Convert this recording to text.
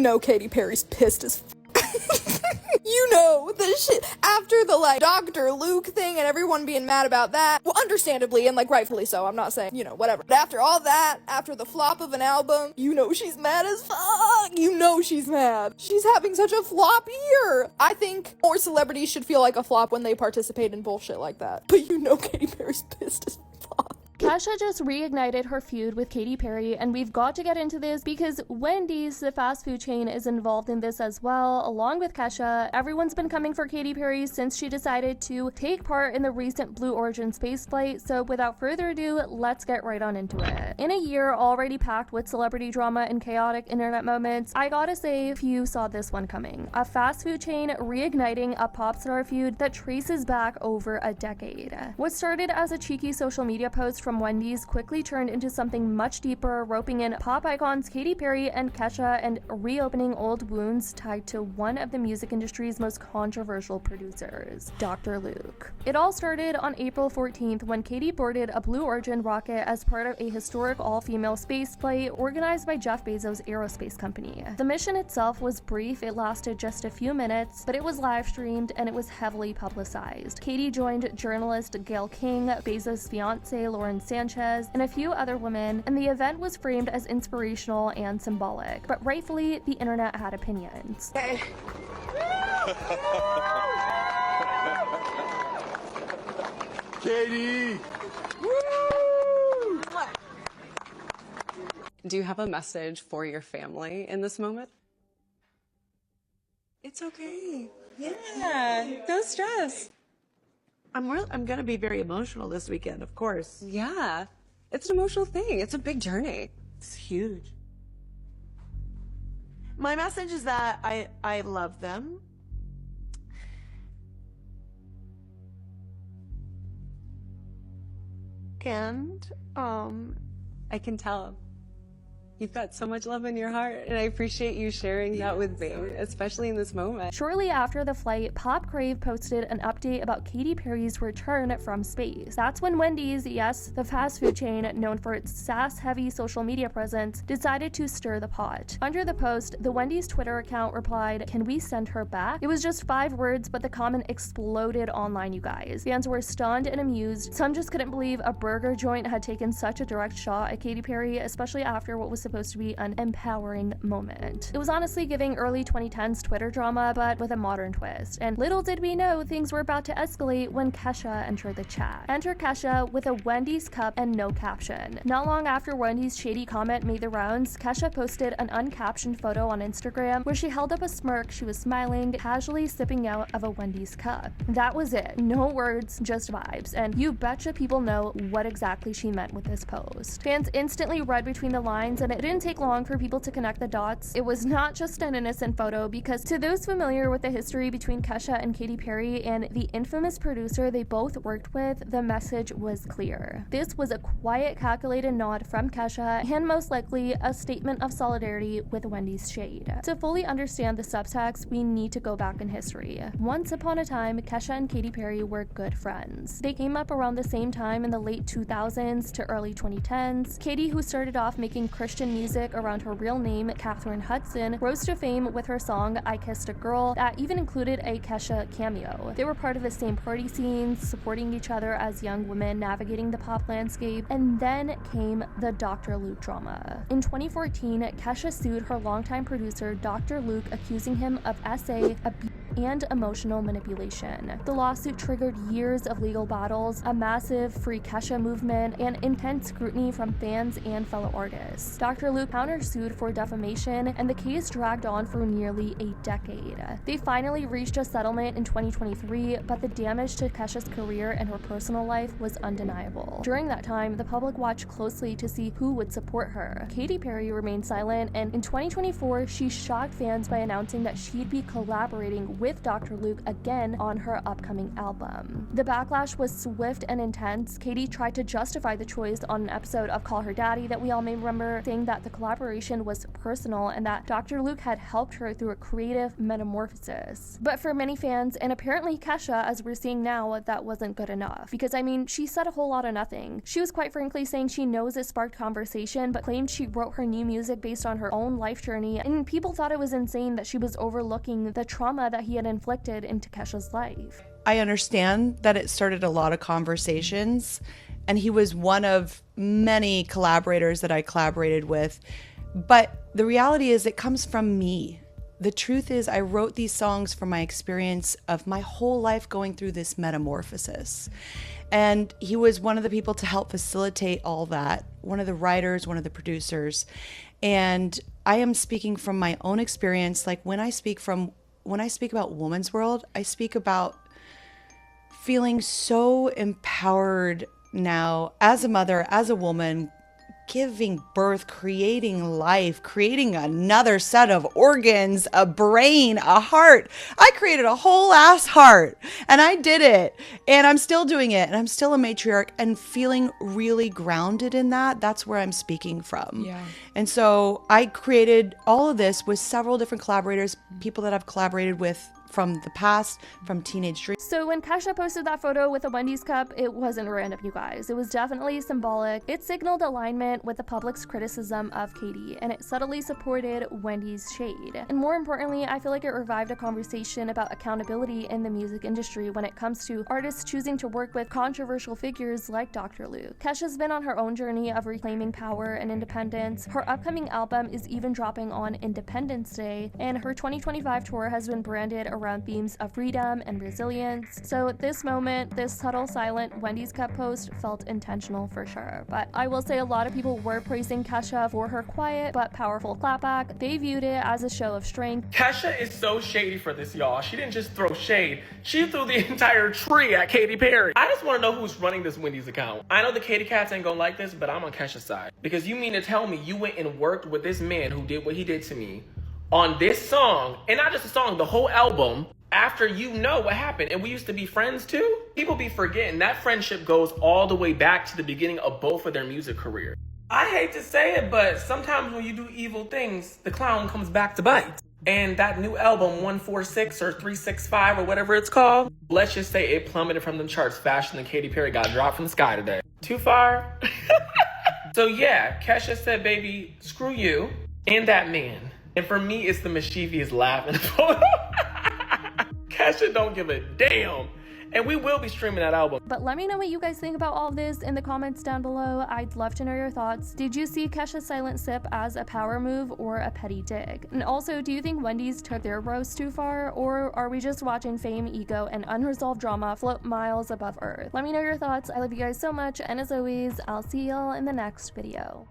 You know Katy Perry's pissed as You know, the shit, after the, like, Dr. Luke thing and everyone being mad about that, well, understandably, and, like, rightfully so, I'm not saying, you know, whatever. But after all that, after the flop of an album, you know she's mad as fuck. You know she's mad. She's having such a flop year. I think more celebrities should feel like a flop when they participate in bullshit like that. But you know Katy Perry's pissed as fuck. Kesha just reignited her feud with Katy Perry, and we've got to get into this because Wendy's, the fast food chain, is involved in this as well, along with Kesha. Everyone's been coming for Katy Perry since she decided to take part in the recent Blue Origin spaceflight, so without further ado, let's get right on into it. In a year already packed with celebrity drama and chaotic internet moments, I gotta say few saw this one coming. A fast food chain reigniting a pop star feud that traces back over a decade. What started as a cheeky social media post from Wendy's quickly turned into something much deeper, roping in pop icons Katy Perry and Kesha and reopening old wounds tied to one of the music industry's most controversial producers, Dr. Luke. It all started on April 14th when Katy boarded a Blue Origin rocket as part of a historic all-female space flight organized by Jeff Bezos' aerospace company. The mission itself was brief, it lasted just a few minutes, but it was live streamed and it was heavily publicized. Katy joined journalist Gayle King, Bezos' fiance Lauren Sanchez, and a few other women, and the event was framed as inspirational and symbolic. But rightfully, the internet had opinions. Katy! Woo! Do you have a message for your family in this moment? It's okay. Yeah, no stress. I'm gonna be very emotional this weekend, of course. Yeah, it's an emotional thing. It's a big journey. It's huge. My message is that I love them. And, I can tell. You've got so much love in your heart, and I appreciate you sharing that with me, especially in this moment. Shortly after the flight, Pop Crave posted an update about Katy Perry's return from space. That's when Wendy's, yes, the fast food chain known for its sass-heavy social media presence, decided to stir the pot. Under the post, the Wendy's Twitter account replied, "Can we send her back?" It was just 5 words, but the comment exploded online, you guys. Fans were stunned and amused. Some just couldn't believe a burger joint had taken such a direct shot at Katy Perry, especially after what was supposed to be an empowering moment. It was honestly giving early 2010s Twitter drama, but with a modern twist. And little did we know things were about to escalate when Kesha entered the chat. Enter Kesha with a Wendy's cup and no caption. Not long after Wendy's shady comment made the rounds, Kesha posted an uncaptioned photo on Instagram where she held up a smirk. She was smiling, casually sipping out of a Wendy's cup. That was it. No words, just vibes. And you betcha people know what exactly she meant with this post. Fans instantly read between the lines, and it didn't take long for people to connect the dots. It was not just an innocent photo, because to those familiar with the history between Kesha and Katy Perry and the infamous producer they both worked with, the message was clear. This was a quiet, calculated nod from Kesha, and most likely a statement of solidarity with Wendy's shade. To fully understand the subtext, we need to go back in history. Once upon a time, Kesha and Katy Perry were good friends. They came up around the same time in the late 2000s to early 2010s. Katy, who started off making Christian music around her real name, Katherine Hudson, rose to fame with her song I Kissed a Girl that even included a Kesha cameo. They were part of the same party scenes, supporting each other as young women navigating the pop landscape, and then came the Dr. Luke drama. In 2014, Kesha sued her longtime producer, Dr. Luke, accusing him of SA, abuse, and emotional manipulation. The lawsuit triggered years of legal battles, a massive Free Kesha movement, and intense scrutiny from fans and fellow artists. Dr. Luke countersued for defamation, and the case dragged on for nearly a decade. They finally reached a settlement in 2023, but the damage to Kesha's career and her personal life was undeniable. During that time, the public watched closely to see who would support her. Katy Perry remained silent, and in 2024, she shocked fans by announcing that she'd be collaborating with Dr. Luke again on her upcoming album. The backlash was swift and intense. Katy tried to justify the choice on an episode of Call Her Daddy that we all may remember, saying that the collaboration was personal and that Dr. Luke had helped her through a creative metamorphosis. But for many fans, and apparently Kesha, as we're seeing now, that wasn't good enough. Because I mean, she said a whole lot of nothing. She was quite frankly saying she knows it sparked conversation, but claimed she wrote her new music based on her own life journey, and people thought it was insane that she was overlooking the trauma that he had inflicted into Kesha's life. I understand that it started a lot of conversations, and he was one of many collaborators that I collaborated with. But the reality is it comes from me. The truth is I wrote these songs from my experience of my whole life going through this metamorphosis. And he was one of the people to help facilitate all that, one of the writers, one of the producers. And I am speaking from my own experience. Like when I speak about Woman's World, I speak about feeling so empowered now as a mother, as a woman, giving birth, creating life, creating another set of organs, a brain, a heart. I created a whole ass heart and I did it and I'm still doing it and I'm still a matriarch and feeling really grounded in that. That's where I'm speaking from. Yeah. And so I created all of this with several different collaborators, people that I've collaborated with from the past, from Teenage Dream. So when Kesha posted that photo with a Wendy's cup, it wasn't random, you guys. It was definitely symbolic. It signaled alignment with the public's criticism of Katy, and it subtly supported Wendy's shade. And more importantly, I feel like it revived a conversation about accountability in the music industry when it comes to artists choosing to work with controversial figures like Dr. Luke. Kesha's been on her own journey of reclaiming power and independence. Her upcoming album is even dropping on Independence Day, and her 2025 tour has been branded around themes of freedom and resilience. So this moment, this subtle, silent Wendy's cup post felt intentional for sure. But I will say a lot of people were praising Kesha for her quiet but powerful clapback. They viewed it as a show of strength. Kesha is so shady for this, y'all. She didn't just throw shade. She threw the entire tree at Katy Perry. I just want to know who's running this Wendy's account. I know the Katy Cats ain't gonna like this, but I'm on Kesha's side. Because you mean to tell me you went and worked with this man who did what he did to me on this song, and not just a song, the whole album, after you know what happened, and we used to be friends too? People be forgetting that friendship goes all the way back to the beginning of both of their music careers. I hate to say it, but sometimes when you do evil things, the clown comes back to bite. And that new album, 146 or 365 or whatever it's called, let's just say it plummeted from the charts faster than Katy Perry got dropped from the sky today. Too far? So yeah, Kesha said, baby, screw you and that man. And for me, it's the mischievous laugh in the photo. Kesha don't give a damn. And we will be streaming that album. But let me know what you guys think about all of this in the comments down below. I'd love to know your thoughts. Did you see Kesha's silent sip as a power move or a petty dig? And also, do you think Wendy's took their roast too far? Or are we just watching fame, ego, and unresolved drama float miles above Earth? Let me know your thoughts. I love you guys so much. And as always, I'll see y'all in the next video.